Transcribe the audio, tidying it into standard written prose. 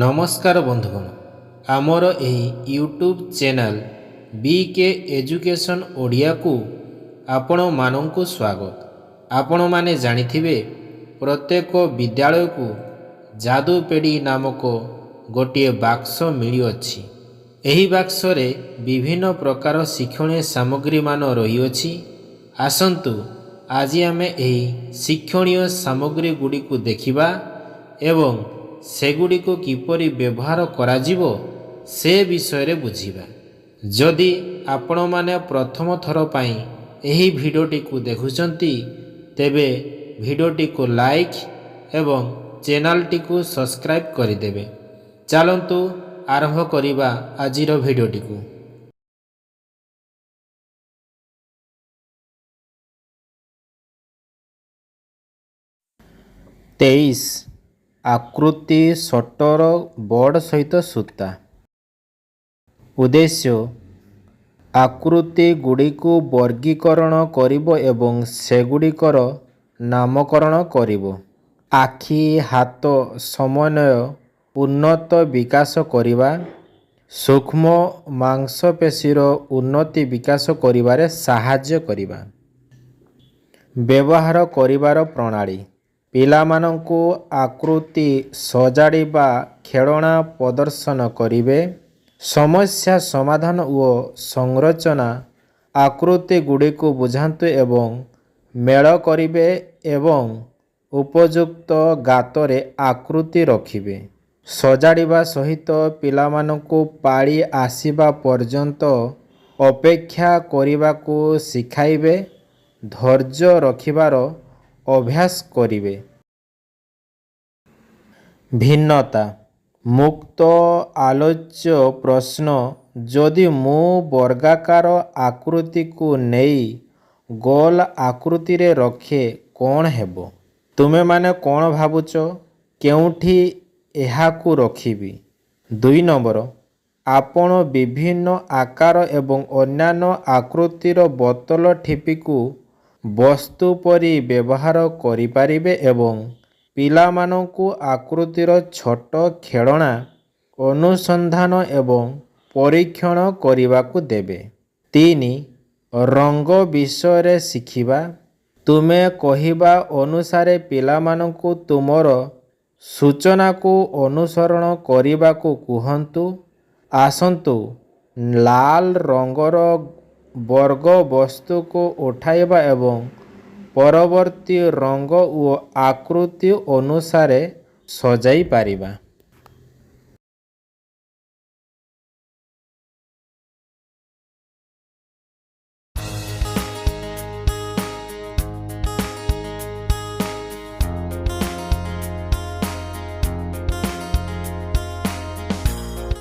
नमस्कार बंधुगण आमर एही YouTube channel BK education Odia को आपण मानंकु स्वागत। आपण माने जानिथिबे प्रत्येक विद्यालय को जादू पेड़ी नामक गोटे बाक्स मिली अछि। एही बाक्स रे विभिन्न प्रकार शिक्षणीय सामग्री मान रही अछि। आसंतु आज आमे एही शिक्षणीय सामग्री गुडी को देखिबा एवं सेगुड़ी को किपरि व्यवहार कराजिवो से विषय रे बुझिबा। जदि आपण माने प्रथम थर पई एही भिडियोटी को देखुचंती तेबे भिडियोटी को लाइक एवं चैनलटी को सब्सक्राइब करिदेबे। चलंतु आरंभ करिबा आजिर भिडियोटी को। तेईस आकृति सटर बोर्ड सहित सूता। उद्देश्य आकृति गुड़ी को वर्गीकरण करिबो एवं सेगुड़िकर नामकरण करिबो। आखि हाथ समन्वय उन्नत विकास करिबा सूक्ष्म मांसपेशीर उन्नति विकास करिबारे साहाय्य करिबा। व्यवहार करिबार प्रणाली पिलामानंकु आकृति सजाड़िबा खेलना प्रदर्शन करिबे। समस्या समाधान और संरचना आकृति गुड़ी को बुझांतु एवं मेल करिबे एवं उपयुक्त गातरे आकृति रखिबे। सजाड़िबा सहित पिलामानंकु पाड़ी आसीबा पर्यंत अपेक्षा करिबाकु शिखाइबे। धैर्य रखिबार अभ्यास करिबे। भिन्नता मुक्त आलोच्य प्रश्न जदि मु वर्गाकार आकृति को नेई गोल आकृति रे रखे कौन हेबो? तुमे माने कौन भावुच केउठी एहाकू रखिबी? 2 नंबर आपण विभिन्न आकार एवं अन्यान्य आकृतिर बोतल ठिपी को वस्तु परि व्यवहार करि पारिबे एवं पिलामानंकु आकृतिर छोट खेलना अनुसंधान एवं परीक्षण करिबाकु देबे। 3 रंग विषय शिखिबा तुमे कहिबा अनुसारे पिलामानंकु तुमर सूचना को अनुसरण करिबाकु कुहंतु। आसंतु लाल रंगर वर्ग वस्तु को उठाइबा एवं परवर्ती रंग और आकृति अनुसारे सजाई पारिबा।